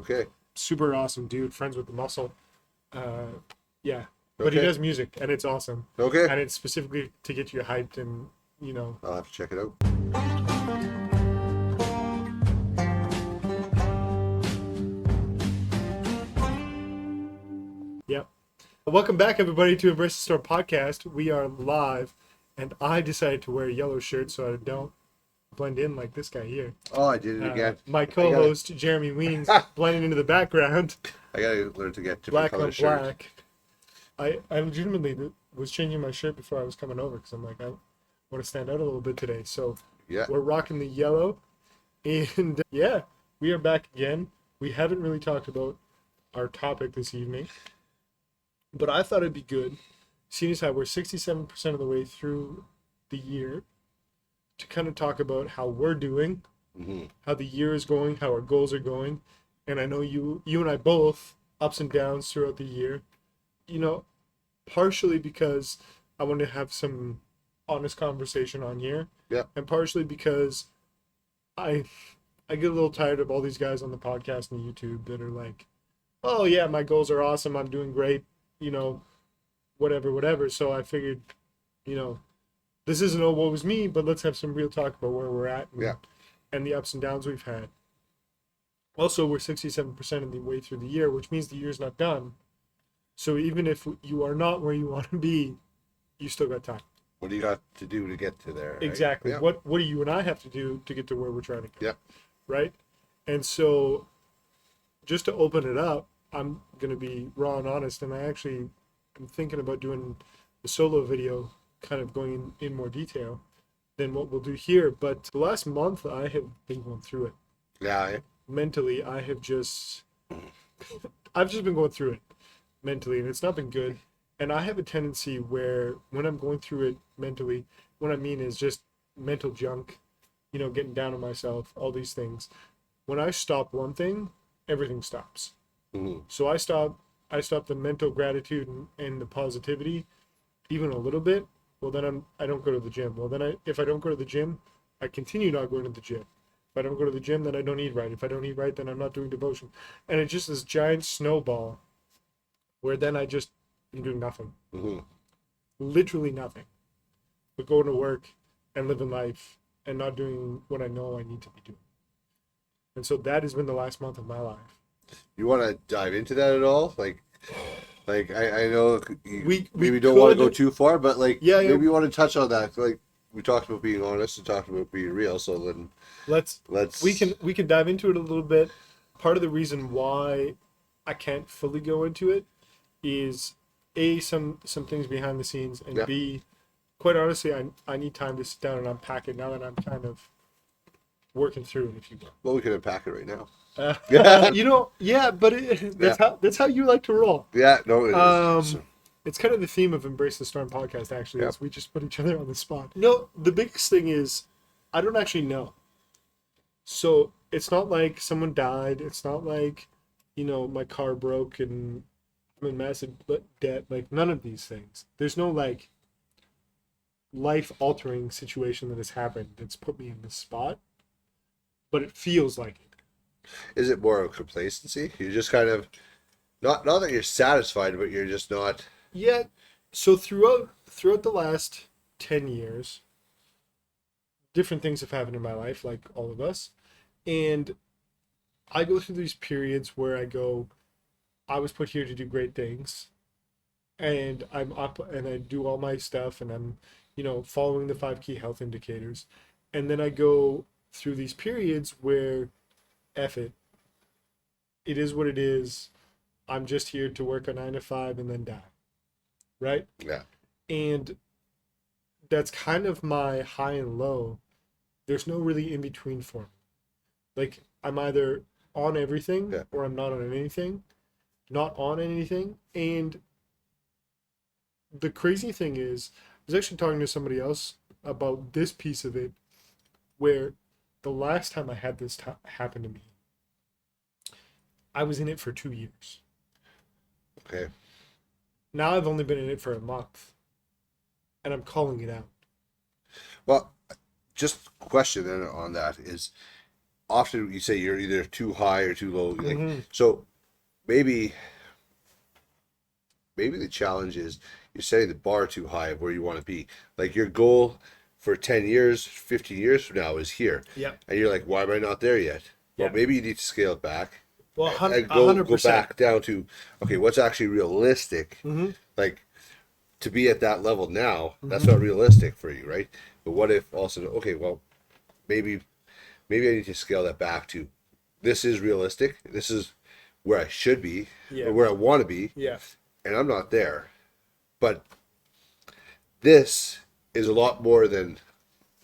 Okay. Super awesome dude, friends with the muscle. Yeah. But Okay. he does music, and it's awesome. Okay. And it's specifically to get you hyped and, you know. I'll have to check it out. Yep. Welcome back, everybody, to Embrace the Storm podcast. We are live, and I decided to wear a yellow shirt so I don't blend in like this guy here. Oh, I did it again. My co-host, Jeremy Weens, blending into the background. I gotta learn to get different Black on color shirts. black. I legitimately was changing my shirt before I was coming over because I'm like, I want to stand out a little bit today. So Yeah. we're rocking the yellow. And yeah, we are back again. We haven't really talked about our topic this evening, but I thought it'd be good, seeing as how we're 67% of the way through the year, to kind of talk about how we're doing, how the year is going, how our goals are going. And I know you and I both, ups and downs throughout the year, you know, partially because I want to have some honest conversation on here. Yeah. And partially because I get a little tired of all these guys on the podcast and YouTube that are like, oh yeah, my goals are awesome, I'm doing great, you know, whatever. So I figured, you know, this isn't oh woe is me, but let's have some real talk about where we're at and the ups and downs we've had. Also, we're 67% of the way through the year, which means the year's not done. So even if you are not where you want to be, you still got time. What do you got to do to get to there? Right? Exactly. Yeah. What do you and I have to do to get to where we're trying to go? Yeah. Right? And so just to open it up, I'm going to be raw and honest, and I actually am thinking about doing a solo video, kind of going in more detail than what we'll do here. But the last month, I have been going through it. Yeah. Mentally, I've just been going through it mentally, and it's not been good. And I have a tendency where when I'm going through it mentally, what I mean is just mental junk, you know, getting down on myself, all these things. When I stop one thing, everything stops. So I stop the mental gratitude and the positivity even a little bit. Well, then I don't go to the gym. Well, then if I don't go to the gym, I continue not going to the gym. If I don't go to the gym, then I don't eat right. If I don't eat right, then I'm not doing devotion. And it's just this giant snowball where then I'm doing nothing. Literally nothing. But going to work and living life and not doing what I know I need to be doing. And so that has been the last month of my life. You want to dive into that at all? Like I know we don't could want to go too far, but like Yeah. maybe you want to touch on that. Like we talked about being honest and talked about being real. So then let's we can dive into it a little bit. Part of the reason why I can't fully go into it is A, some things behind the scenes, and B, quite honestly, I need time to sit down and unpack it now that I'm kind of working through it, if you will. Well, we can unpack it right now. You know, yeah, but that's how you like to roll. Yeah, no, it is. It's kind of the theme of Embrace the Storm podcast, actually, is we just put each other on the spot. No, the biggest thing is I don't actually know. So it's not like someone died. It's not like, you know, my car broke and I'm in massive debt. Like, none of these things. There's no, like, life-altering situation that has happened that's put me in this spot. But it feels like it. Is it more of complacency? You're just kind of not that you're satisfied, but you're just not. Yeah. So throughout the last 10 years, different things have happened in my life, like all of us, and I go through these periods where I was put here to do great things, and I'm up and I do all my stuff, and I'm, you know, following the 5 key health indicators, and then I go through these periods where F it. It is what it is. I'm just here to work a 9 to 5 and then die. Right? Yeah. And that's kind of my high and low. There's no really in between for me. Like, I'm either on everything or I'm not on anything. Not on anything. And the crazy thing is, I was actually talking to somebody else about this piece of it, where the last time I had this happen to me, I was in it for 2 years. Okay. Now I've only been in it for a month, and I'm calling it out. Well, just question then on that is, often you say you're either too high or too low. Like, Mm-hmm. so maybe the challenge is you're setting the bar too high of where you want to be. Like your goal for 10 years, 15 years from now is here. Yeah. And you're like, why am I not there yet? Well, Yeah. maybe you need to scale it back Well, and go 100%. back down to, okay, what's actually realistic? Mm-hmm. Like to be at that level now, that's Mm-hmm. not realistic for you, right? But what if also, okay, well, maybe I need to scale that back to this is realistic. This is where I should be Yeah. or where I want to be, Yeah. and I'm not there. But this is a lot more than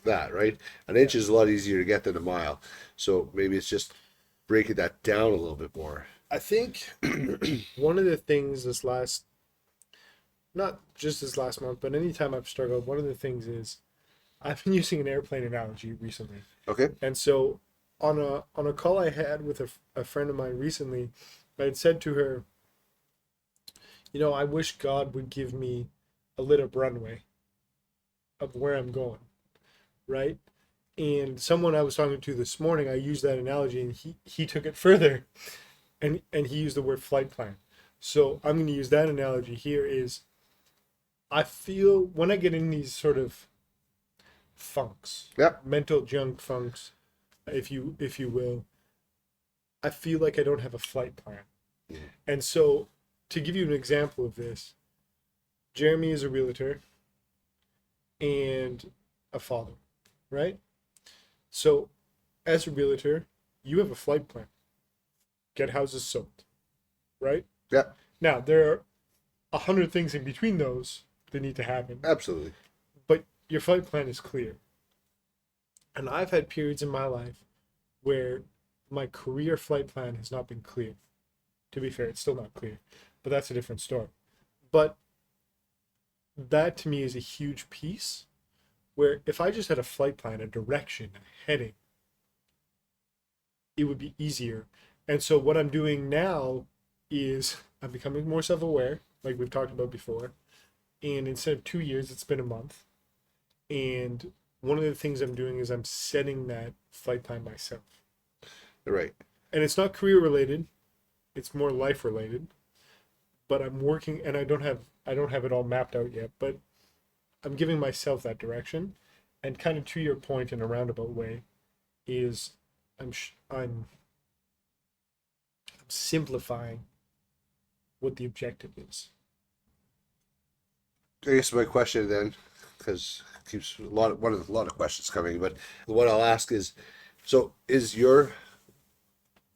that, right? An inch is a lot easier to get than a mile. So maybe it's just breaking that down a little bit more. I think one of the things not just this last month, but anytime I've struggled, one of the things is I've been using an airplane analogy recently. Okay. And so on a call I had with a friend of mine recently, I had said to her, I wish God would give me a lit up runway of where I'm going, right? And someone I was talking to this morning, I used that analogy, and he took it further, and he used the word flight plan. So I'm going to use that analogy here. Is I feel when I get in these sort of funks, Yep. mental junk funks, if you will, I feel like I don't have a flight plan. And so to give you an example of this, Jeremy is a realtor and a father, right? So as a realtor, you have a flight plan. Get houses sold, right? Yep. Now there are 100 things in between those that need to happen, Absolutely. but your flight plan is clear. And I've had periods in my life where my career flight plan has not been clear. To be fair, it's still not clear, but that's a different story. But that to me is a huge piece where if I just had a flight plan, a direction, a heading, it would be easier. And so what I'm doing now is I'm becoming more self-aware, like we've talked about before. And instead of 2 years, it's been a month. And one of the things I'm doing is I'm setting that flight plan myself. Right. And it's not career related, it's more life related. But I'm working, and I don't have it all mapped out yet, but I'm giving myself that direction. And kind of to your point in a roundabout way is I'm simplifying what the objective is. I guess my question then, because it keeps a lot of questions coming, but what I'll ask is, so is your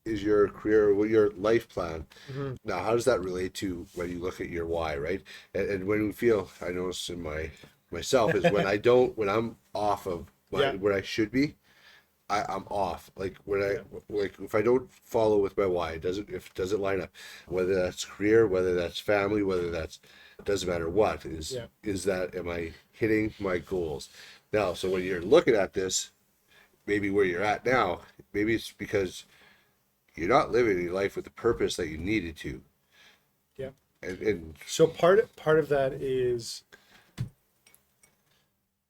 career, your life plan, now how does that relate to when you look at your why, right? And when we feel, I notice in myself is when I'm off of where I should be, I'm off. Like when like if I don't follow with my why, if it doesn't line up, whether that's career, whether that's family, whether that's, doesn't matter what is that, am I hitting my goals? Now, so when you're looking at this, maybe where you're at now, maybe it's because you're not living your life with the purpose that you needed to. Yeah. And So part of that is,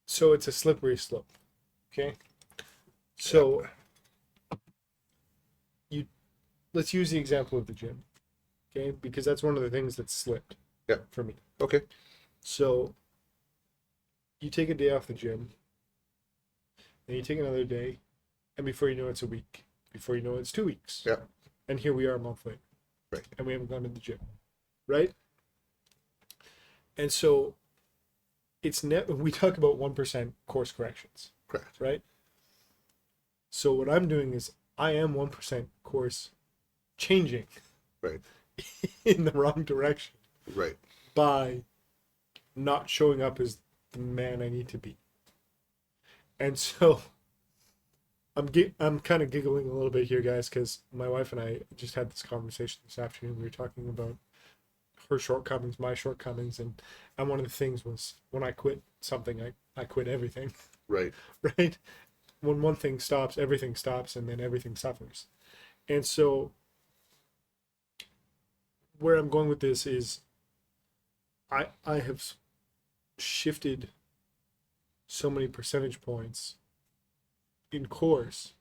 so it's a slippery slope. Okay. So let's use the example of the gym. Okay, because that's one of the things that slipped for me. Okay. So you take a day off the gym, and you take another day, and before you know it's a week. Before you know it's 2 weeks. Yeah. And here we are a month later. Right. And we haven't gone to the gym. Right? And so we talk about 1% course corrections. Correct. Right? So what I'm doing is I am 1% course changing. Right. In the wrong direction. Right. By not showing up as the man I need to be. And so I'm kind of giggling a little bit here, guys, because my wife and I just had this conversation this afternoon. We were talking about her shortcomings, my shortcomings, and one of the things was when I quit something, I quit everything. Right. Right? When one thing stops, everything stops, and then everything suffers. And so where I'm going with this is I have shifted so many percentage points in course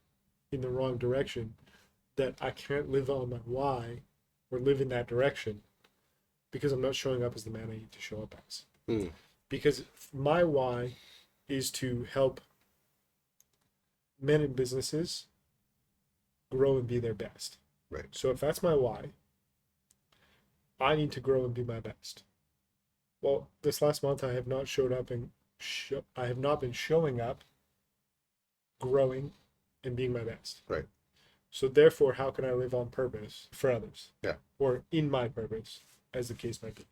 in the wrong direction, that I can't live on my why or live in that direction because I'm not showing up as the man I need to show up as. Because my why is to help men in businesses grow and be their best. Right. So if that's my why, I need to grow and be my best. Well, this last month I have not showed up and I have not been showing up, growing, and being my best. Right. So therefore, how can I live on purpose for others? Yeah. Or in my purpose, as the case might be.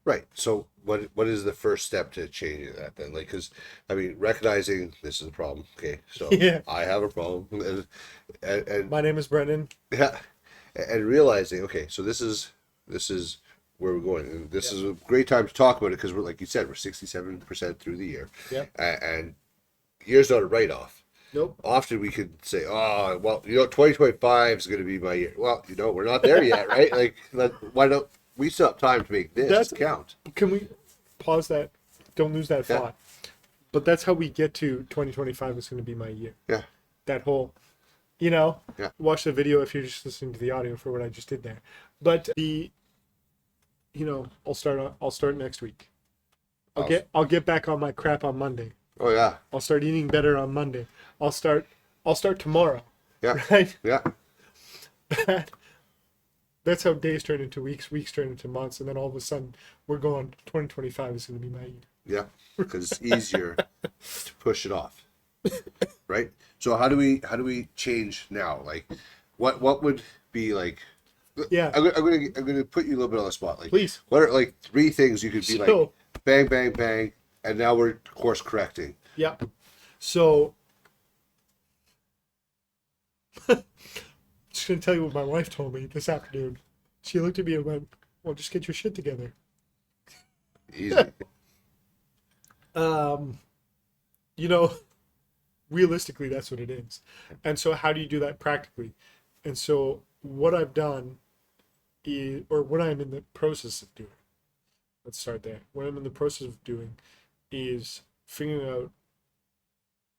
Right. So what is the first step to changing that then? Like, because I mean, recognizing this is a problem. Okay, so Yeah. I have a problem, and My name is Brenden. yeah, and realizing, okay, so this is where we're going, and this is a great time to talk about it because we're, like you said, we're 67% through the year. Yeah. And year's not a write off. Nope. Often we could say, oh, well, 2025 is going to be my year. Well, we're not there yet, right? Like, why don't we still have time to make this count? Can we pause that? Don't lose that thought. But that's how we get to 2025 is going to be my year. Yeah. That whole, watch the video if you're just listening to the audio for what I just did there. But I'll start next week. I'll get back on my crap on Monday. Oh yeah. I'll start eating better on Monday. I'll start tomorrow. Yeah. Right? Yeah. That's how days turn into weeks turn into months, and then all of a sudden we're going 2025 is going to be my year. Yeah, because it's easier to push it off, right? So how do we change now? Like, what would be like? Yeah, I'm gonna put you a little bit on the spot. Like, please. What are like 3 things you could be like? So, Bang, bang, bang, and now we're course correcting. Yeah. So, just gonna tell you what my wife told me this afternoon. She looked at me and went, "Well, just get your shit together." Easy. Realistically, that's what it is. And so how do you do that practically? And so what I've done is, or what I'm in the process of doing, let's start there. What I'm in the process of doing is figuring out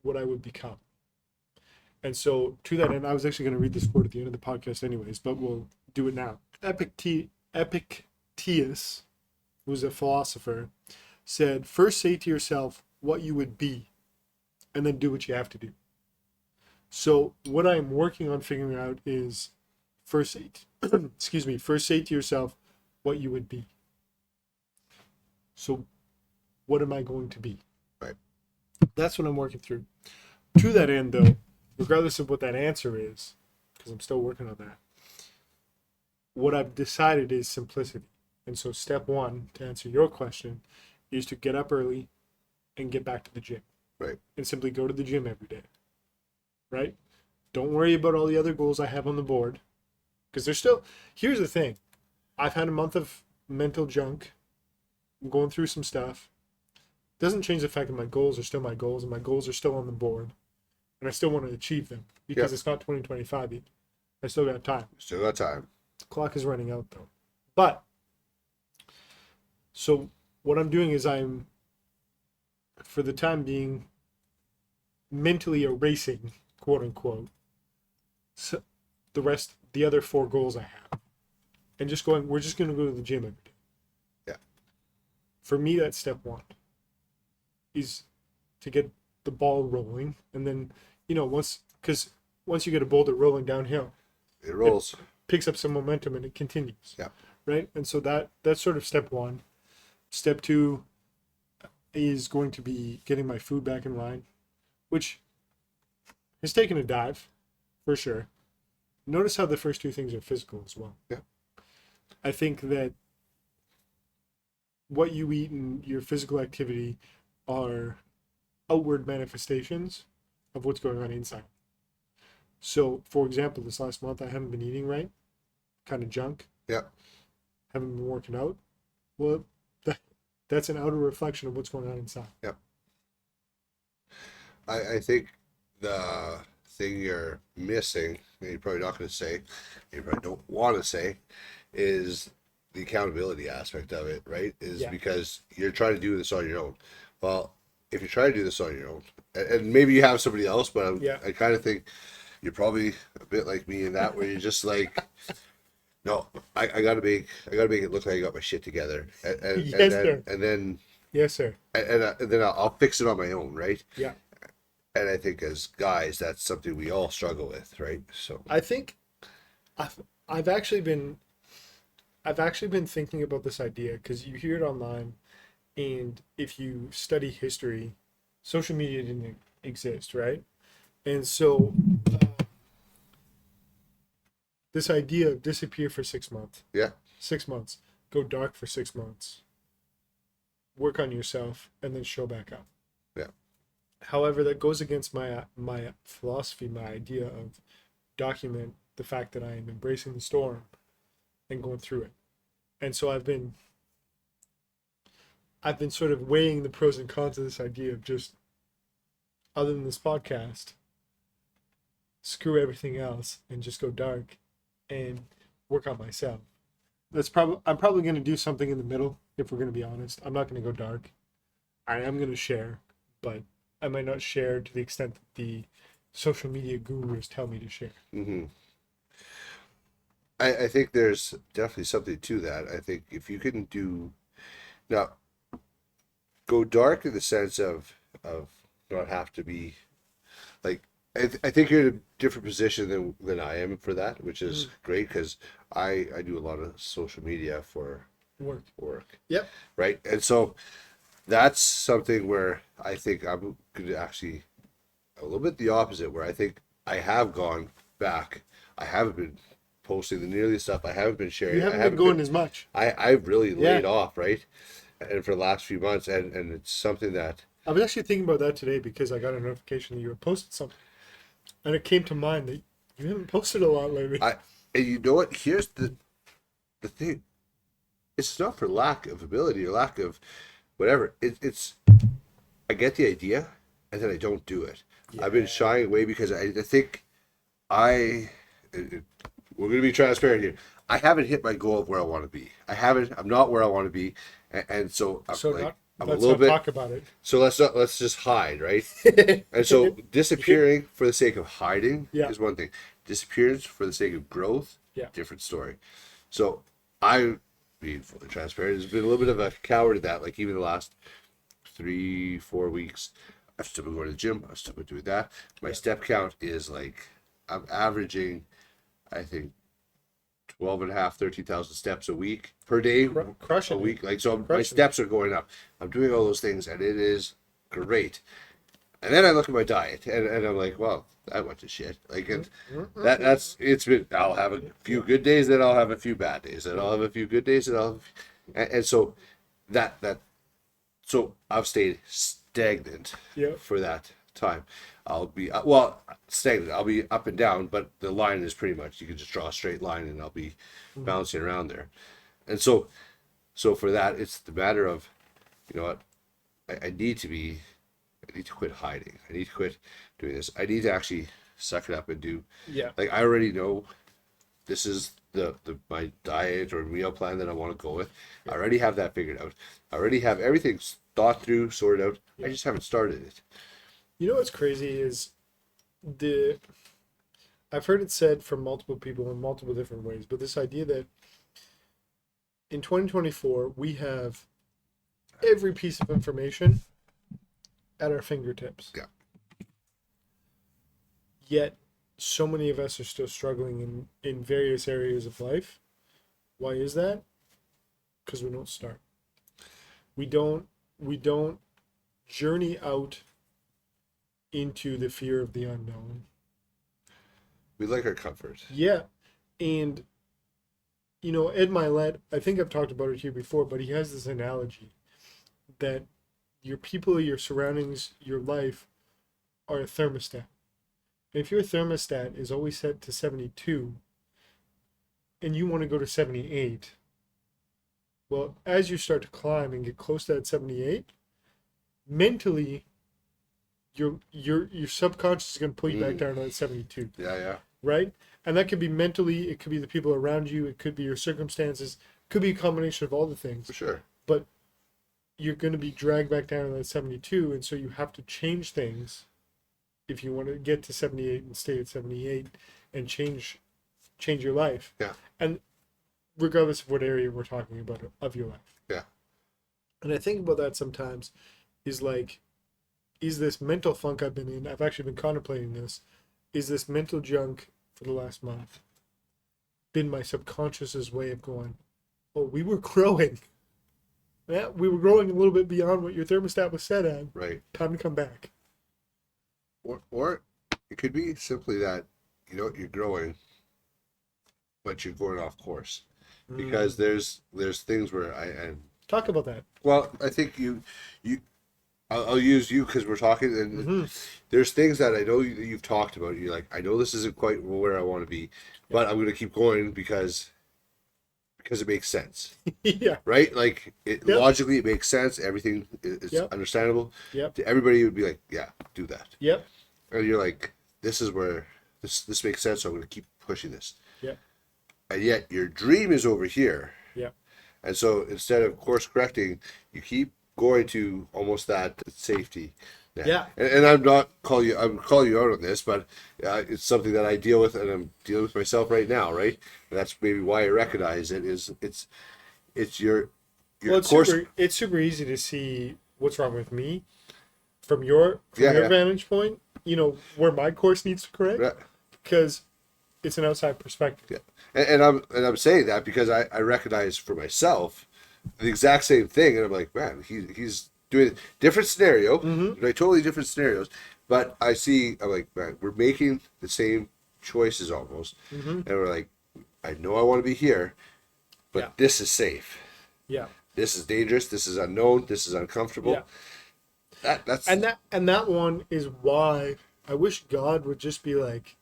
what I would become. And so to that end, I was actually going to read this quote at the end of the podcast anyways, but we'll do it now. Epictetus, who was a philosopher, said, first say to yourself what you would be, and then do what you have to do. So what I'm working on figuring out is first say to yourself what you would be. So what am I going to be? Right. That's what I'm working through. To that end, though, regardless of what that answer is, because I'm still working on that, what I've decided is simplicity. And so step 1, to answer your question, is to get up early and get back to the gym. Right. And simply go to the gym every day. Right? Don't worry about all the other goals I have on the board. Because there's still, here's the thing. I've had a month of mental junk. I'm going through some stuff. Doesn't change the fact that my goals are still my goals and my goals are still on the board. And I still want to achieve them because it's not 2025 yet. I still got time. Still got time. The clock is running out though. But, so what I'm doing is I'm, for the time being, mentally erasing, quote unquote, so the other 4 goals I have. And just going, we're just going to go to the gym every day. Yeah. For me, that's step 1. Is to get the ball rolling. And then, once you get a boulder rolling downhill, it rolls. It picks up some momentum and it continues. Yeah. Right? And so that's sort of step 1. Step 2 is going to be getting my food back in line, which has taken a dive, for sure. Notice how the first 2 things are physical as well. Yeah. I think that what you eat and your physical activity are outward manifestations of what's going on inside. So, for example, this last month I haven't been eating right, kind of junk. Yeah. Haven't been working out. Well, that's an outer reflection of what's going on inside. Yeah. I think the thing you're missing, and you're probably not going to say, you probably don't want to say, is the accountability aspect of it, right? Because you're trying to do this on your own. Well, if you try to do this on your own and maybe you have somebody else, but Yeah. I kind of think you're probably a bit like me in that, where you're just like, no, I gotta make it look like I got my shit together, Yes, sir. and then Yes, sir. and then I'll fix it on my own, right? Yeah. And I think as guys, that's something we all struggle with, right? So I think I've I've actually been thinking about this idea because you hear it online, and if you study history, social media didn't exist, right? And so this idea of disappear for 6 months, yeah, 6 months, go dark for 6 months, work on yourself, and then show back up. yeah, However, that goes against my philosophy, my idea of document the fact that I am embracing the storm and going through it. And so I've been sort of weighing the pros and cons of this idea of just, other than this podcast, screw everything else and just go dark and work on myself. I'm probably going to do something in the middle, if we're going to be honest. I'm not going to go dark. I am going to share, but I might not share to the extent that the social media gurus tell me to share. mm-hmm. I think there's definitely something to that. I think if you can do now, go dark in the sense of not have to be like I think you're in a different position than I am for that, which is great because I do a lot of social media for work, Yep. right? And so that's something where I think I'm going to actually a little bit the opposite, where I think I have gone back. I haven't been posting the nearly stuff. I haven't been sharing. You haven't been going as much. I've really laid Yeah. off, right? And for the last few months, and it's something that I was actually thinking about that today because I got a notification that you had posted something. And it came to mind that you haven't posted a lot lately. and you know what? Here's the thing. It's not for lack of ability or lack of whatever. It's I get the idea, and then I don't do it. I've been shying away because I think we're going to be transparent here. I haven't hit my goal of where I want to be. I'm not where I want to be, and so I'm I'm a let's little not bit. talk about it. So let's just hide, right? And so disappearing for the sake of hiding is one thing. Disappearance for the sake of growth, different story. So I, being fully transparent, has been a little bit of a coward at that. Like even the last 3-4 weeks, I've still been going to the gym. I've still been doing that. My step count is like I'm averaging, I think, 13,000 steps a week per day, Crushing a week. it. Like so, my steps are going up. I'm doing all those things, and it is great. And then I look at my diet, and I'm like, well, that went to shit. Like it's been. I'll have a few good days, then I'll have a few bad days, and I'll have a few good days, and and so so I've stayed stagnant for that time. I'll be stagnant. I'll be up and down, but the line is pretty much you can just draw a straight line, and I'll be bouncing around there. And so for that, it's the matter of, you know what, I need to quit hiding. I need to quit doing this. I need to actually suck it up and do. Yeah. Like I already know, this is my diet or meal plan that I want to go with. I already have that figured out. I already have everything thought through, sorted out. I just haven't started it. You know what's crazy is I've heard it said from multiple people in multiple different ways, but this idea that in 2024 we have every piece of information at our fingertips. Yeah. Yet so many of us are still struggling in various areas of life. Why is that? Because we don't start. We don't journey out into the fear of the unknown. We like our comfort. Yeah. And, you know, Ed Milet, I think I've talked about it here before, but he has this analogy that your people, your surroundings, your life are a thermostat. And if your thermostat is always set to 72 and you want to go to 78, well, as you start to climb and get close to that 78, mentally, your subconscious is going to pull you back down to that 72. Yeah. Right? And that could be mentally, it could be the people around you, it could be your circumstances, it could be a combination of all the things. For sure. But you're going to be dragged back down to that 72, and so you have to change things if you want to get to 78 and stay at 78 and change your life. Yeah. And regardless of what area we're talking about of your life. Yeah. And I think about that sometimes is like, is this mental funk I've been in, I've actually been contemplating this, is this mental junk for the last month been my subconscious's way of going, oh, we were growing. Yeah, we were growing a little bit beyond what your thermostat was set at. Right. Time to come back. Or it could be simply that, you're growing, but you're going off course. Because there's things where and talk about that. Well, I think I'll use you because we're talking, and there's things that I know you've talked about. You're like, I know this isn't quite where I want to be, but I'm going to keep going because it makes sense. Yeah. Right? Like logically, it makes sense. Everything is understandable. Yep. To everybody, would be like, yeah, do that. Yep. And you're like, this is where this makes sense. So I'm going to keep pushing this. Yep. And yet your dream is over here. Yep. And so instead of course correcting, you keep going to almost that safety net. Yeah. And I'm calling you out on this, but it's something that I deal with, and I'm dealing with myself right now, right? And that's maybe why I recognize it. It's your course. It's super easy to see what's wrong with me from your vantage point. Where my course needs to correct, because it's an outside perspective. Yeah. And I'm saying that because I recognize for myself the exact same thing, and I'm like, man, he's doing different scenario, right? Totally different scenarios, but I'm like, man, we're making the same choices almost, and we're like, I know I want to be here, but this is safe. Yeah. This is dangerous. This is unknown. This is uncomfortable. Yeah. That one is why I wish God would just be like,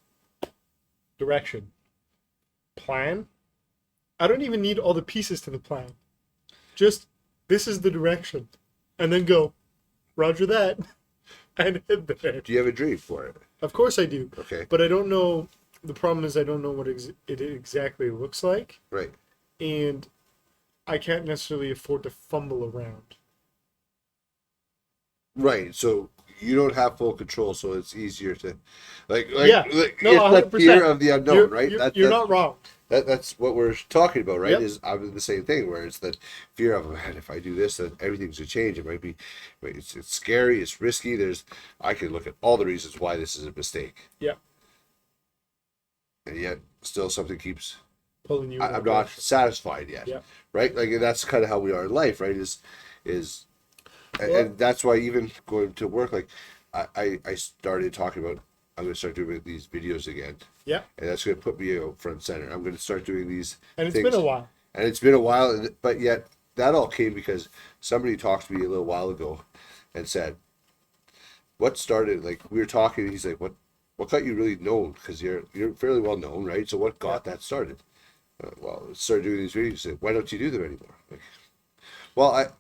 direction. Plan. I don't even need all the pieces to the plan. Just, this is the direction. And then go, roger that, and hit there. Do you have a dream for it? Of course I do. Okay. But I don't know, the problem is I don't know what it exactly looks like. Right. And I can't necessarily afford to fumble around. Right. So you don't have full control, so it's easier to, like no, it's 100%. The fear of the unknown, right? You're not wrong. That's what we're talking about, right? Yep. Is I'm the same thing where it's that fear of, man, if I do this, then everything's gonna change. It might be, it's scary, it's risky. I can look at all the reasons why this is a mistake. Yeah. And yet, still something keeps pulling you. I'm not satisfied yet. Yeah. Right. Like that's kind of how we are in life, right? And that's why even going to work, like I started talking about, I'm going to start doing these videos again. Yeah. And that's going to put me front and center. I'm going to start doing these and it's things. been a while. And it's been a while, but yet that all came because somebody talked to me a little while ago and said, what started, like we were talking, he's like, what got you really known? Because you're fairly well known, right? So what got that started? Well, I started doing these videos. Said, why don't you do them anymore? Like, well,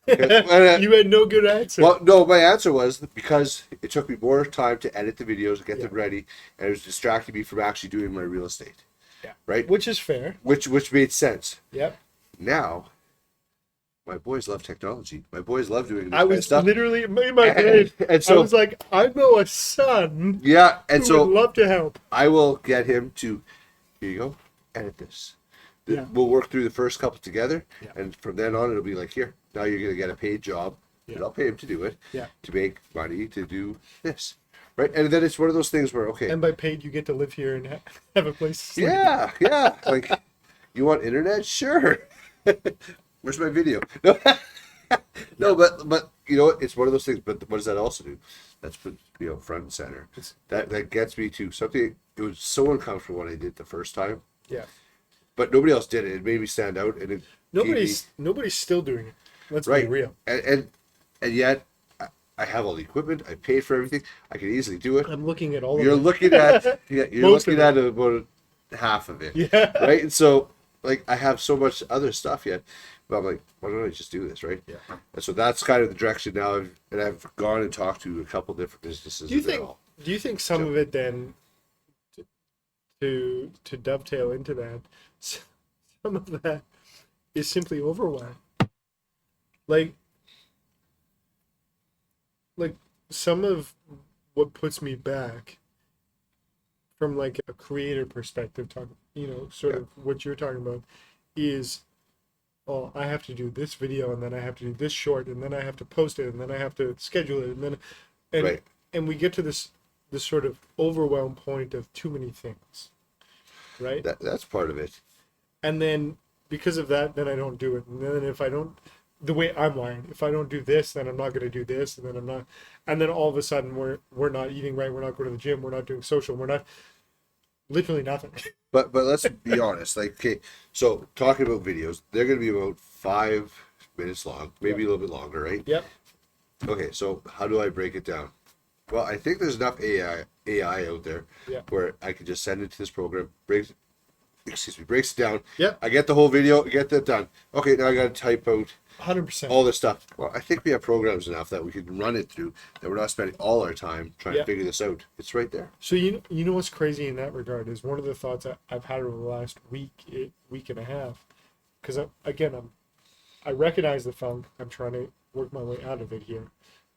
you had no good answer. Well, no, my answer was because it took me more time to edit the videos, get them ready, and it was distracting me from actually doing my real estate. Yeah. Right? Which is fair. Which made sense. Yep. Now, my boys love technology. My boys love doing this I was stuff. literally in my brain. And so I was like, I know a son. Yeah, and who so would love to help. I will get him to, here you go, edit this. Yeah. We'll work through the first couple together, Yeah. and from then on it'll be like, here, now you're going to get a paid job, and I'll pay him to do it, to make money, to do this, right? And then it's one of those things where, okay. And by paid, you get to live here and have a place to sleep. Yeah. Like, you want internet? Sure. Where's my video? No, no, but you know, it's one of those things. But what does that also do? That's put front and center. That gets me to something. It was so uncomfortable when I did it the first time. Yeah. But nobody else did it. It made me stand out, and nobody's still doing it. Let's be real. And yet, I have all the equipment. I paid for everything. I can easily do it. I'm looking at all of it. You're looking at about half of it. Yeah. Right. And so, like, I have so much other stuff yet, but I'm like, why don't I just do this, right? Yeah. And so that's kind of the direction now. And I've gone and talked to a couple different businesses. Do you think some of it then, to dovetail into that, some of that is simply overwhelm? like like some of what puts me back from like a creator perspective, sort Yeah. of what you're talking about is, oh, I have to do this video and then I have to do this short and then I have to post it and then I have to schedule it and then and Right. and we get to this sort of overwhelm point of too many things, right? That's part of it. And then because of that, then I don't do it. And then if I don't, the way I'm wired, if I don't do this, then I'm not going to do this, and then I'm not, and then all of a sudden we're not eating right, we're not going to the gym, we're not doing social, we're not literally nothing. But let's be honest. Like, okay, so talking about videos, they're going to be about 5 minutes long, maybe a little bit longer, right? Yep. Okay, so how do I break it down? Well, I think there's enough AI out there Yeah. where I could just send it to this program, breaks it down. Yep. I get the whole video, get that done. Okay, now I got to type out 100%. all this stuff. Well, I think we have programs enough that we can run it through, that we're not spending all our time trying Yeah. to figure this out. It's right there. So you know what's crazy in that regard is one of the thoughts I've had over the last week and a half, because I recognize the funk. I'm trying to work my way out of it here.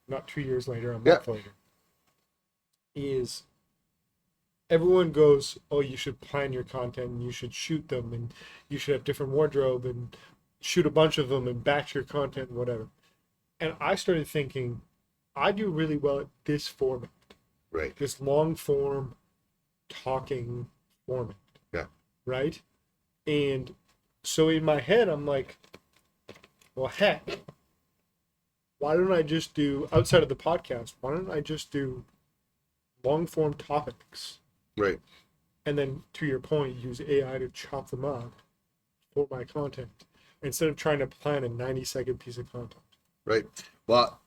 Not 2 years later, a month later. Is everyone goes, oh, you should plan your content and you should shoot them and you should have different wardrobe and shoot a bunch of them and batch your content and whatever. And I started thinking, I do really well at this format, Right. this long form talking format. Yeah. Right? And so in my head, I'm like, well, heck, why don't I just do, outside of the podcast, why don't I just do long form topics? Right. And then to your point, use AI to chop them up for my content instead of trying to plan a 90-second piece of content. Right. Well,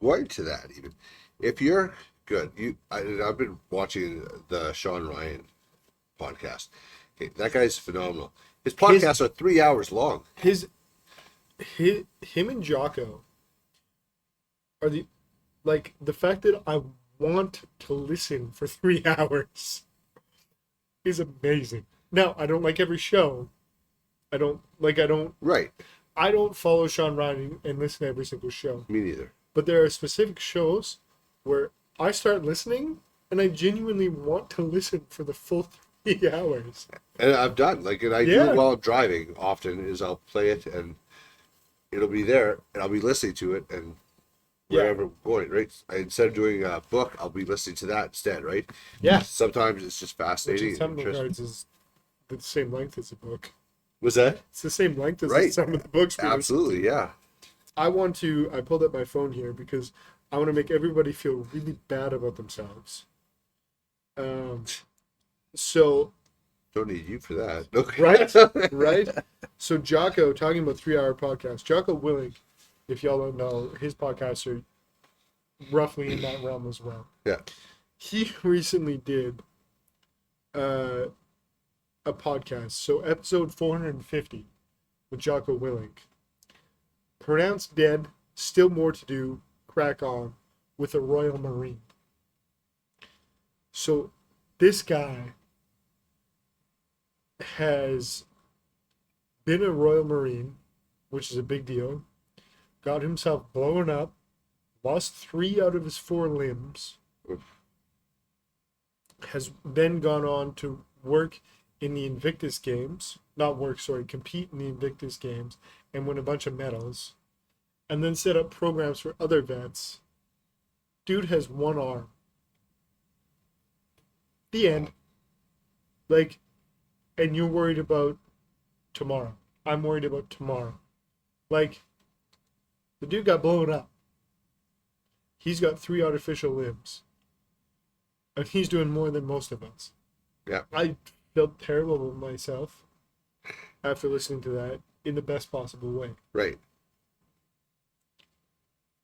going to that, even if you're good, I've been watching the Sean Ryan podcast. Okay, that guy's phenomenal. His podcasts are 3 hours long. Him and Jocko are the fact that I want to listen for 3 hours is amazing. Now, I don't like every show. Right. I don't follow Sean Ryan and listen to every single show. Me neither. But there are specific shows where I start listening and I genuinely want to listen for the full 3 hours. And I've done and I do it while I'm driving. Often is I'll play it and it'll be there and I'll be listening to it and wherever I'm going, right? Instead of doing a book, I'll be listening to that instead, right? Yeah. Sometimes it's just Which fascinating. in some regards is the same length as a book. Was that? It's the same length as some of the books. Absolutely, yeah. I pulled up my phone here because I want to make everybody feel really bad about themselves. So Don't need you for that. Okay. right. So Jocko, talking about 3 hour podcast, Jocko Willink, if y'all don't know, his podcasts are roughly in that realm as well. Yeah. He recently did a podcast, so episode 450 with Jocko Willink. Pronounced dead, still more to do, crack on, with a Royal Marine. So this guy has been a Royal Marine, which is a big deal, got himself blown up, lost 3 out of his 4 limbs, has then gone on to work in the Invictus Games, compete in the Invictus Games and win a bunch of medals, and then set up programs for other vets. Dude has 1 arm. The end. And you're worried about tomorrow. I'm worried about tomorrow. The dude got blown up. He's got 3 artificial limbs. And he's doing more than most of us. Yeah. I felt terrible with myself after listening to that in the best possible way. Right.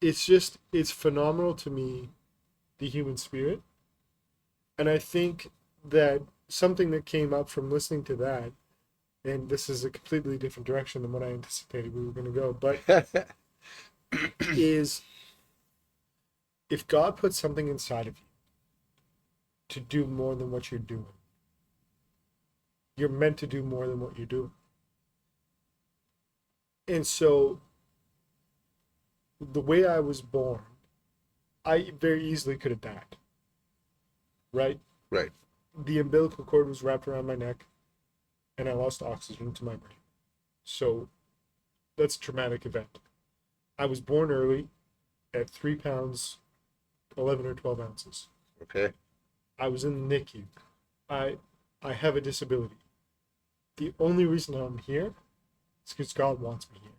It's phenomenal to me, the human spirit. And I think that something that came up from listening to that, and this is a completely different direction than what I anticipated we were going to go, but is if God puts something inside of you to do more than what you're doing, you're meant to do more than what you're doing. And so the way I was born, I very easily could have died. Right? Right. The umbilical cord was wrapped around my neck, and I lost oxygen to my brain. So that's a traumatic event. I was born early at 3 pounds, 11 or 12 ounces. Okay. I was in the NICU. I have a disability. The only reason I'm here is because God wants me here.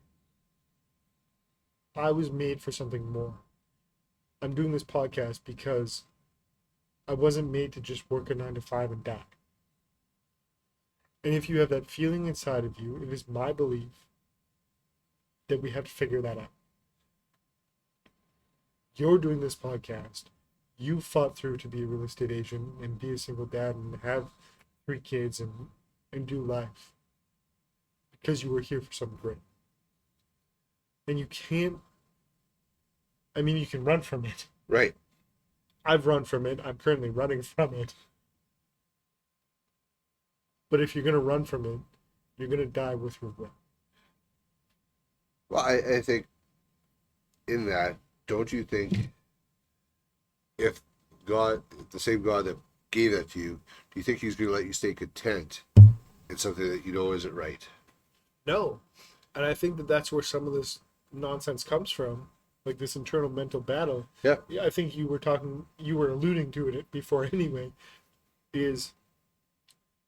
I was made for something more. I'm doing this podcast because I wasn't made to just work a 9 to 5 and die. And if you have that feeling inside of you, it is my belief that we have to figure that out. You're doing this podcast. You fought through to be a real estate agent and be a single dad and have 3 kids and do life because you were here for something great. And you can't, you can run from it. Right. I've run from it. I'm currently running from it. But if you're going to run from it, you're going to die with regret. Well, I think in that, don't you think if God, the same God that gave that to you, do you think he's going to let you stay content in something that you know isn't right? No. And I think that that's where some of this nonsense comes from, like this internal mental battle. Yeah. I think you were alluding to it before anyway, is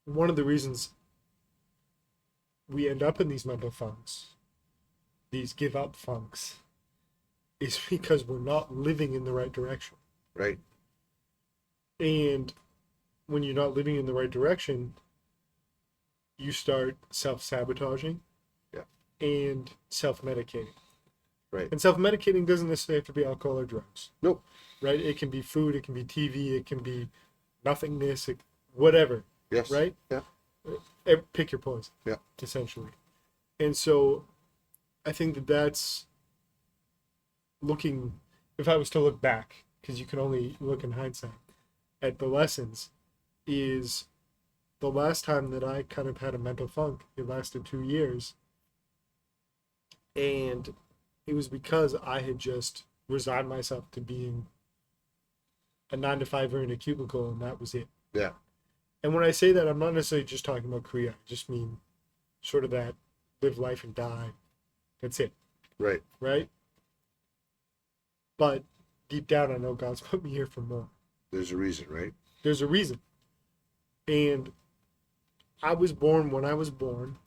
one of the reasons we end up in these mental funks, these give up funks, is because we're not living in the right direction. Right. And when you're not living in the right direction, you start self-sabotaging. Yeah. And self-medicating. Right. And self-medicating doesn't necessarily have to be alcohol or drugs. Nope. Right? It can be food, it can be TV, it can be nothingness, whatever. Yes. Right? Yeah. Pick your poison. Yeah. Essentially. And so I think that that's looking, if I was to look back, because you can only look in hindsight, at the lessons, is the last time that I kind of had a mental funk, it lasted 2 years. And it was because I had just resigned myself to being a 9 to 5 in a cubicle, and that was it. Yeah. And when I say that, I'm not necessarily just talking about Korea. I just mean sort of that live life and die. That's it. Right. Right? But deep down, I know God's put me here for more. There's a reason, right? There's a reason. And I was born when I was born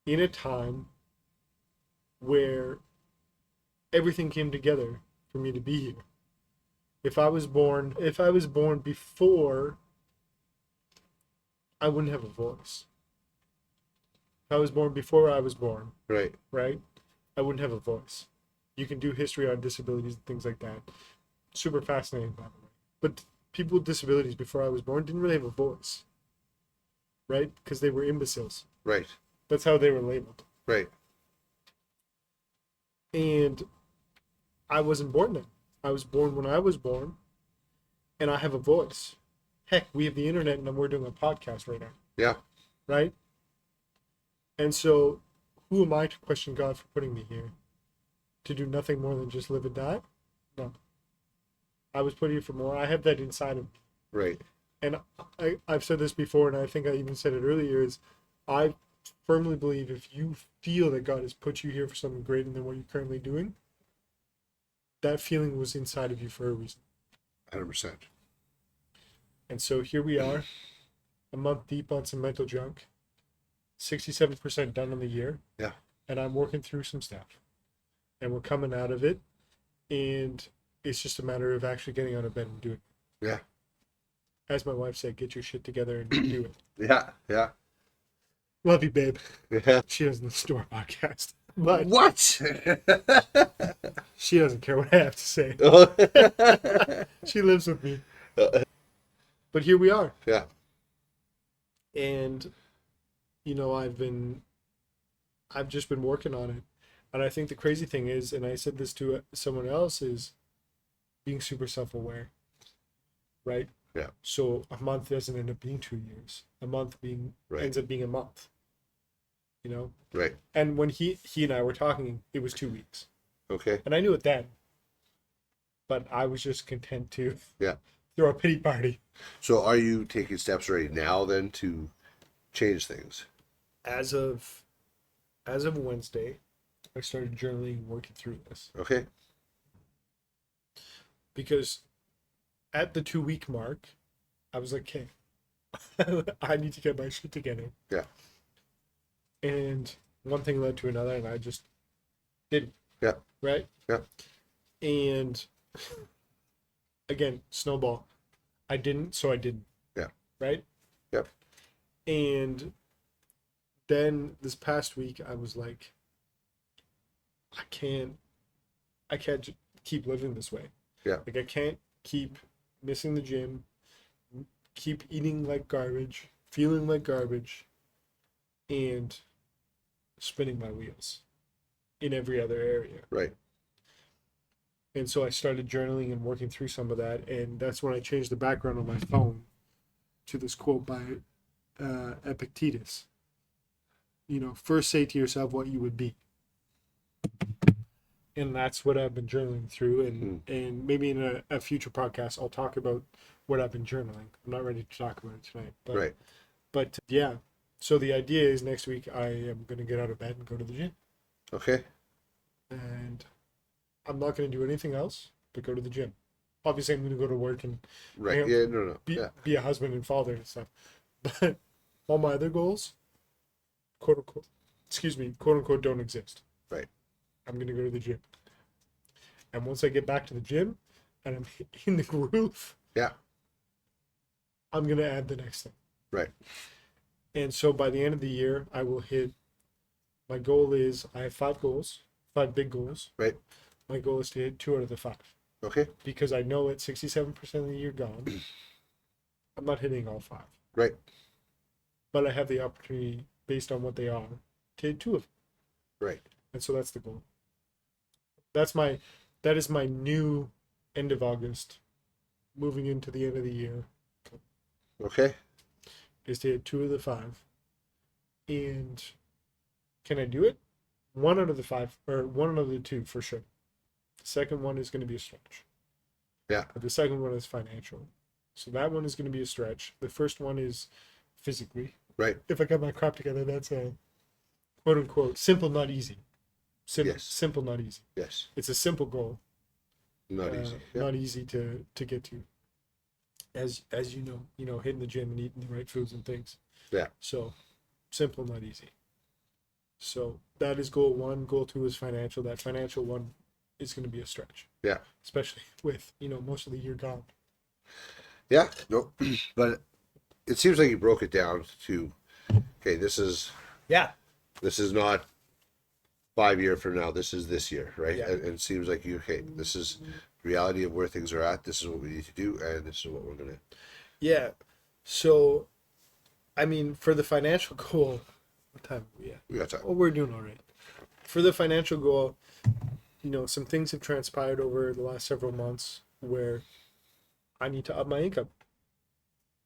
in a time where everything came together for me to be here. If I was born before, I wouldn't have a voice. If I was born before I was born, Right. I wouldn't have a voice. You can do history on disabilities and things like that. Super fascinating, by the way. But people with disabilities before I was born didn't really have a voice, right? Because they were imbeciles. Right. That's how they were labeled. Right. And I wasn't born then. I was born when I was born, and I have a voice. Heck, we have the internet, and we're doing a podcast right now. Yeah. Right? And so, who am I to question God for putting me here? To do nothing more than just live and die? No. I was put here for more. I have that inside of me. Right. And I've said this before, and I think I even said it earlier, is I firmly believe if you feel that God has put you here for something greater than what you're currently doing, that feeling was inside of you for a reason. 100%. And so here we are, a month deep on some mental junk, 67% done on the year. Yeah. And I'm working through some stuff. And we're coming out of it. And it's just a matter of actually getting out of bed and doing it. Yeah. As my wife said, get your shit together and do it. Yeah. Yeah. Love you, babe. Yeah. She doesn't listen to our podcast. But What? she doesn't care what I have to say. She lives with me. But here we are. Yeah. And, you know, I've just been working on it. And I think the crazy thing is, and I said this to someone else, is being super self-aware. Right? Yeah. So a month doesn't end up being 2 years. A month ends up being a month. You know? Right. And when he and I were talking, it was 2 weeks. Okay. And I knew it then, but I was just content to Yeah. throw a pity party. So are you taking steps right now then to change things? As of Wednesday, I started journaling, working through this Okay. because at the 2 week mark, I was like, okay, I need to get my shit together. Yeah. And one thing led to another, and I just didn't. Yeah. Right. Yeah. And again, snowball. I didn't, so I didn't. Yeah. Right. Yep. And then this past week, I was like, I can't keep living this way. Yeah. Like I can't keep missing the gym, keep eating like garbage, feeling like garbage, and spinning my wheels in every other area. Right. And so I started journaling and working through some of that, and that's when I changed the background on my phone to this quote by Epictetus. You know, first say to yourself what you would be. And that's what I've been journaling through, and maybe in a future podcast I'll talk about what I've been journaling. I'm not ready to talk about it tonight, but Right. but yeah. So the idea is next week I am going to get out of bed and go to the gym, Okay. and I'm not going to do anything else but go to the gym. Obviously, I'm going to go to work and Right. you know, Yeah. No. Yeah. be a husband and father and stuff. But all my other goals, quote unquote, quote unquote, don't exist. Right. I'm going to go to the gym. And once I get back to the gym and I'm in the groove, Yeah. I'm going to add the next thing. Right. And so by the end of the year, I will hit. My goal is I have 5 goals, 5 big goals. Right. My goal is to hit 2 out of the 5. Okay. Because I know at 67% of the year gone, I'm not hitting all 5. Right. But I have the opportunity, based on what they are, to hit 2 of them. Right. And so that's the goal. That is my new end of August, moving into the end of the year, Okay. is to hit 2 of the 5. And can I do it? 1 out of the 5, or 1 out of the 2 for sure. The second one is going to be a stretch. Yeah. But the second one is financial. So that one is going to be a stretch. The first one is physically. Right. If I got my crap together, that's a quote unquote simple, not easy. Yes. Simple, not easy. Yes. It's a simple goal. Not easy. Yeah. Not easy to get to. As you know, hitting the gym and eating the right foods and things. Yeah. So simple, not easy. So that is goal 1. Goal 2 is financial. That financial one is going to be a stretch. Yeah. Especially with, most of the year gone. Yeah. No. But it seems like you broke it down to, okay, this is not 5 years from now. This is this year, right? Yeah. And it seems like this is reality of where things are at. This is what we need to do, and this is what we're gonna. Yeah. So, I mean, for the financial goal, what time are we at? We got time. Oh, we're doing all right. For the financial goal, some things have transpired over the last several months where I need to up my income.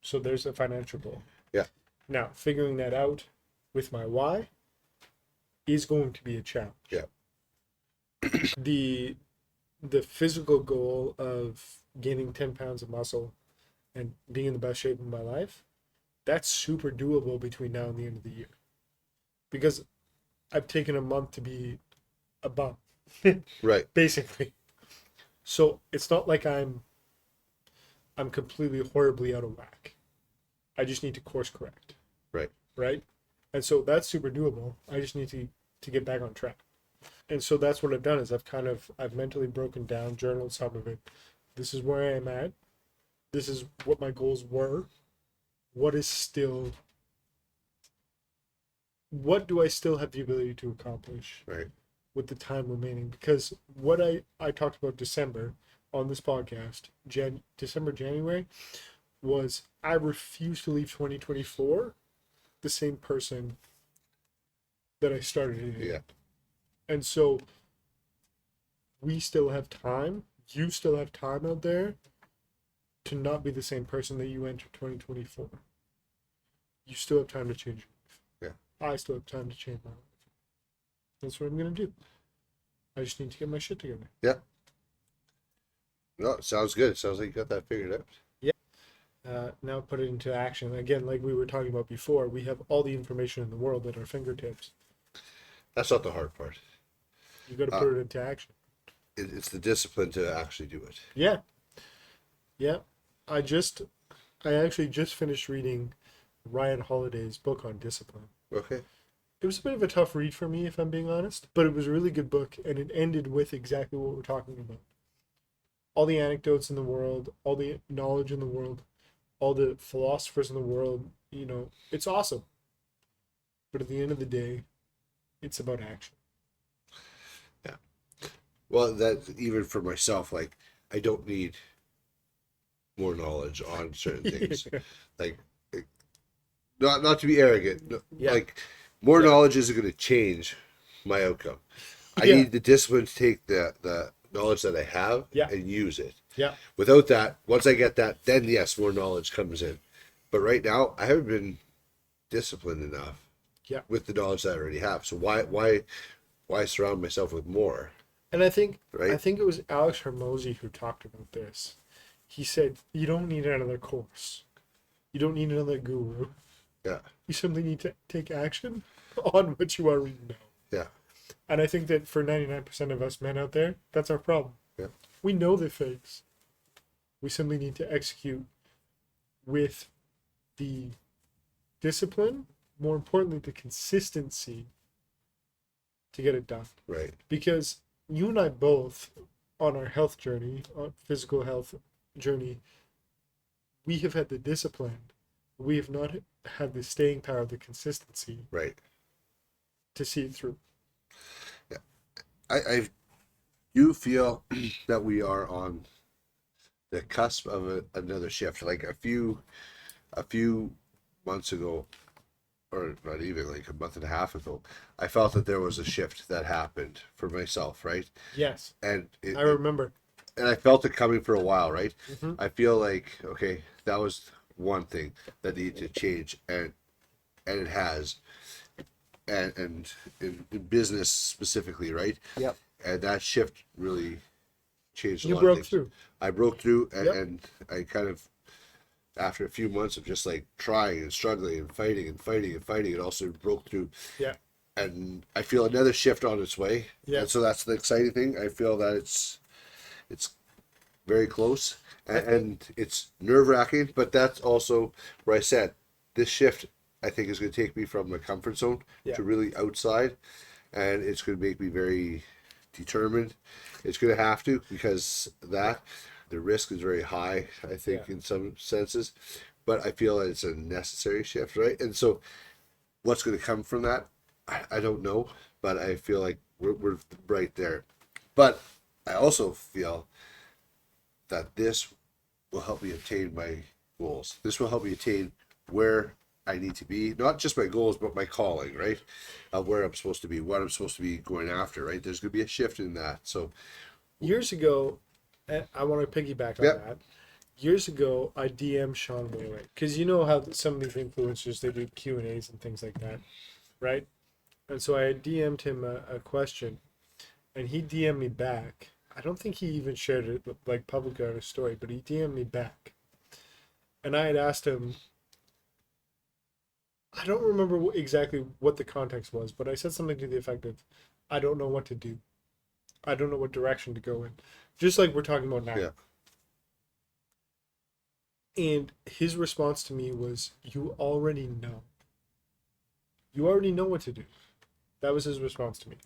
So there's a financial goal. Yeah. Now, figuring that out with my why is going to be a challenge. Yeah. The physical goal of gaining 10 pounds of muscle and being in the best shape of my life, that's super doable between now and the end of the year. Because I've taken a month to be a bum. Right. Basically. So it's not like I'm completely horribly out of whack. I just need to course correct. Right. Right? And so that's super doable. I just need to get back on track. And so that's what I've done is I've mentally broken down, journaled some of it. This is where I am at. This is what my goals were. What do I still have the ability to accomplish? Right. With the time remaining? Because what I talked about December on this podcast, January, was I refuse to leave 2024 the same person that I started it in. Yeah. And so we still have time. You still have time out there to not be the same person that you entered 2024. You still have time to change your life. Yeah. I still have time to change my life. That's what I'm going to do. I just need to get my shit together. Yeah. No, it sounds good. It sounds like you got that figured out. Now put it into action. Again, like we were talking about before, we have all the information in the world at our fingertips. That's not the hard part. You got to put it into action. It's the discipline to actually do it. Yeah. Yeah. I actually just finished reading Ryan Holiday's book on discipline. Okay. It was a bit of a tough read for me, if I'm being honest, but it was a really good book, and it ended with exactly what we're talking about. All the anecdotes in the world, all the knowledge in the world, all the philosophers in the world, it's awesome. But at the end of the day, it's about action. Yeah. Well, that even for myself, like, I don't need more knowledge on certain things. Like, not to be arrogant. Yeah. Like, more knowledge isn't going to change my outcome. I need the discipline to take the knowledge that I have and use it. Yeah. Without that, once I get that, then yes, more knowledge comes in. But right now, I haven't been disciplined enough with the knowledge that I already have. So why surround myself with more? And I think right? it was Alex Hermosi who talked about this. He said, you don't need another course. You don't need another guru. Yeah. You simply need to take action on what you already know. Yeah. And I think that for 99% of us men out there, that's our problem. Yeah. We know the fakes. We simply need to execute with the discipline, more importantly, the consistency to get it done. Right. Because you and I both, on our health journey, on physical health journey, we have had the discipline. We have not had the staying power, the consistency. Right. To see it through. Yeah. I do feel that we are on the cusp of another shift. Like a few months ago, or not even, like a month and a half ago, I felt that there was a shift that happened for myself, right? Yes. And I remember. And I felt it coming for a while, right? Mm-hmm. I feel like, okay, that was one thing that needed to change, and it has. And in business specifically, right? Yep. And that shift really changed a lot You of broke things. through. I broke through, and I kind of, after a few months of just like trying and struggling and fighting, it also broke through. Yeah. And I feel another shift on its way. Yeah. And so that's the exciting thing. I feel that it's very close, and it's nerve-wracking, but that's also where I said this shift, I think, is going to take me from my comfort zone to really outside, and it's going to make me very determined. It's going to have to, because the risk is very high, I think, in some senses, but I feel that it's a necessary shift, right? And so what's going to come from that, I don't know, but I feel like we're right there. But I also feel that this will help me attain my goals. This will help me attain where I need to be, not just my goals, but my calling, right? Of where I'm supposed to be, what I'm supposed to be going after, right? There's going to be a shift in that. So years ago, and I want to piggyback on that. Years ago, I DM'd Sean Whalen, because you know how some of these influencers, they do Q&As and things like that, right? And so I DM'd him a question, and he DM'd me back. I don't think he even shared it like publicly on his story, but he DM'd me back. And I had asked him, I don't remember exactly what the context was, but I said something to the effect of, I don't know what to do. I don't know what direction to go in. Just like we're talking about now. Yeah. And his response to me was, you already know. You already know what to do. That was his response to me.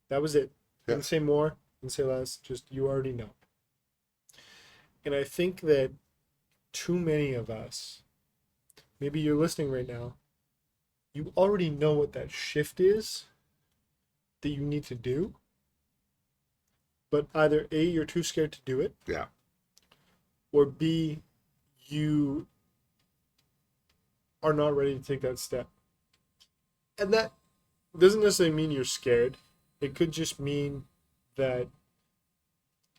That was it. Yeah. Didn't say more, didn't say less, just you already know. And I think that too many of us, maybe you're listening right now, you already know what that shift is that you need to do, but either A, you're too scared to do it, or B, you are not ready to take that step. And that doesn't necessarily mean you're scared. It could just mean that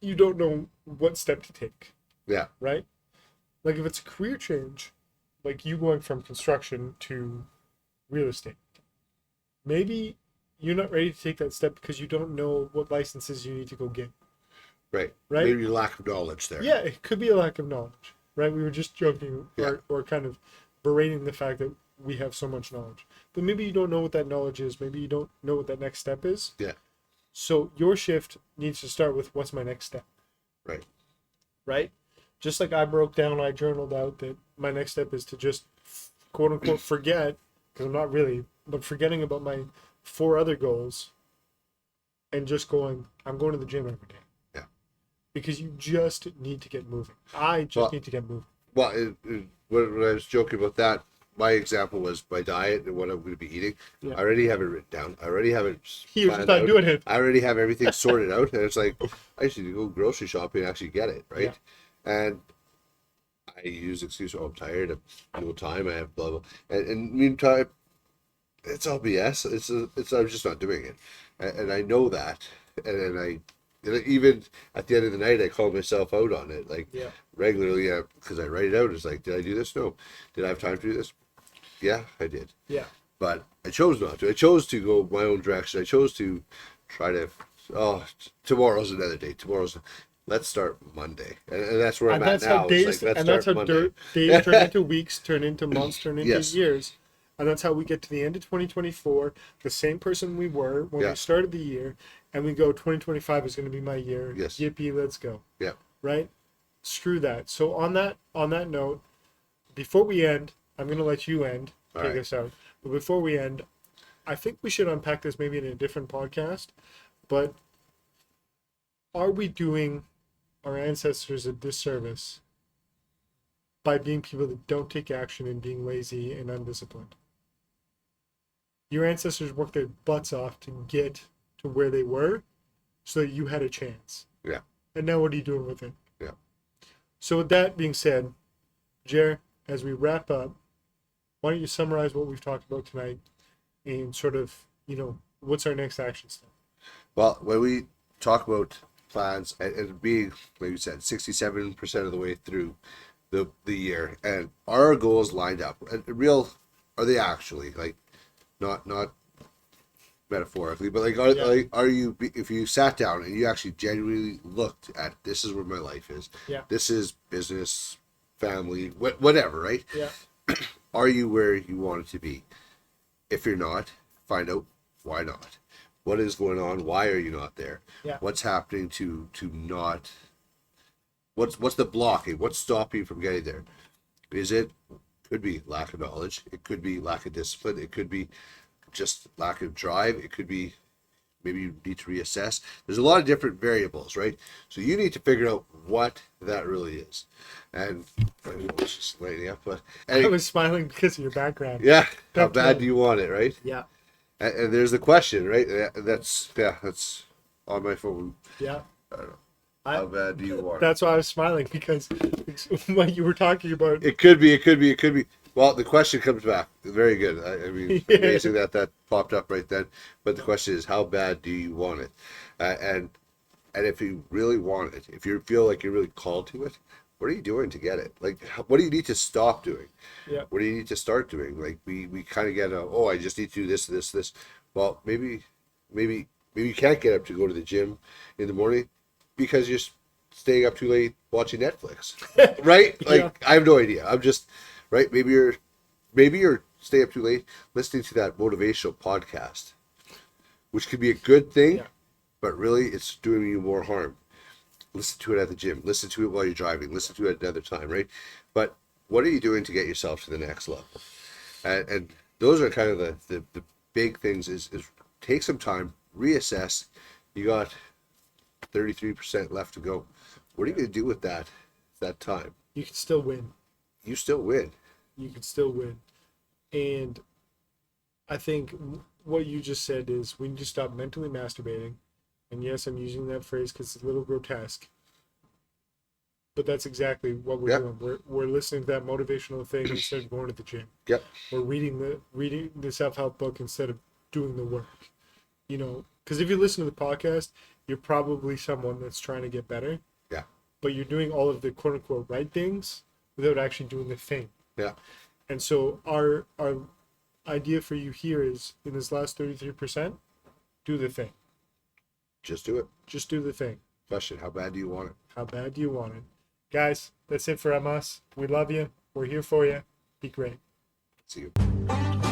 you don't know what step to take. Yeah. Right? Like if it's a career change, like you going from construction to real estate, maybe you're not ready to take that step because you don't know what licenses you need to go get. Right. Right? Maybe lack of knowledge there. Yeah, it could be a lack of knowledge, right? We were just joking or kind of berating the fact that we have so much knowledge. But maybe you don't know what that knowledge is. Maybe you don't know what that next step is. Yeah. So your shift needs to start with what's my next step. Right. Right? Just like I journaled out that my next step is to just quote unquote forget, because I'm not really, but forgetting about my 4 other goals and just I'm going to the gym every day. Yeah. Because you just need to get moving. I just need to get moving. Well, when I was joking about that, my example was my diet and what I'm going to be eating. Yeah. I already have it written down. I already have it planned out. Doing it. I already have everything sorted out. And it's like, I just need to go grocery shopping and actually get it, right? Yeah. And I use excuse, oh, I'm tired, I have no time, I have blah, blah. And meantime, it's all BS. I'm just not doing it. And I know that. And even at the end of the night, I call myself out on it, like regularly, because I write it out. It's like, did I do this? No. Did I have time to do this? Yeah, I did. Yeah. But I chose not to. I chose to go my own direction. I chose to try to, tomorrow's another day. Let's start Monday. And that's where I'm at now. Days turn into weeks, turn into months, turn into years. And that's how we get to the end of 2024, the same person we were when we started the year, and we go, 2025 is going to be my year. Yes. Yippee, let's go. Yeah. Right? Screw that. So on that note, before we end, I'm going to let you take us out. But before we end, I think we should unpack this maybe in a different podcast. But are we doing our ancestors a disservice by being people that don't take action and being lazy and undisciplined? Your ancestors worked their butts off to get to where they were so that you had a chance. Yeah. And now what are you doing with it? Yeah. So with that being said, Jer, as we wrap up, why don't you summarize what we've talked about tonight and sort of, what's our next action step? Well, when we talk about plans and being, like you said, 67% of the way through the year, and are our goals lined up? And are they actually, like, not metaphorically, but like, are you, if you sat down and you actually genuinely looked at, this is where my life is, this is business, family, whatever, right? Yeah. Are you where you want it to be? If you're not, find out why not. What is going on? Why are you not there? Yeah. What's happening to not? What's the blocking? What's stopping you from getting there? Could be lack of knowledge. It could be lack of discipline. It could be just lack of drive. It could be maybe you need to reassess. There's a lot of different variables, right? So you need to figure out what that really is. And I was just lighting up, but I was smiling because of your background. Yeah. How bad do you want it, right? Yeah. And there's the question, right? That's on my phone. Yeah. I don't know. How bad do you want it? That's why I was smiling, because what you were talking about. It could be. Well, the question comes back. Very good. I mean, amazing that popped up right then. But the question is, how bad do you want it? And if you really want it, if you feel like you're really called to it, what are you doing to get it? Like, what do you need to stop doing? Yeah. What do you need to start doing? Like, we kind of get I just need to do this. Well, maybe you can't get up to go to the gym in the morning because you're staying up too late watching Netflix, right? Like, I have no idea. I'm just, right? Maybe you're staying up too late listening to that motivational podcast, which could be a good thing, but really it's doing you more harm. Listen to it at the gym. Listen to it while you're driving. Listen to it at another time, right? But what are you doing to get yourself to the next level? And those are kind of the big things is take some time, reassess. You got 33% left to go. What are you going to do with that time? You can still win. You still win. You can still win. And I think what you just said is we need to stop mentally masturbating. And yes, I'm using that phrase because it's a little grotesque. But that's exactly what we're doing. We're listening to that motivational thing instead of going to the gym. Yep. We're reading the self-help book instead of doing the work. Because if you listen to the podcast, you're probably someone that's trying to get better. Yeah. But you're doing all of the quote-unquote right things without actually doing the thing. Yeah. And so our idea for you here is, in this last 33%, do the thing. Just do it. Just do the thing. Question: how bad do you want it? How bad do you want it? Guys, that's it from us. We love you. We're here for you. Be great. See you.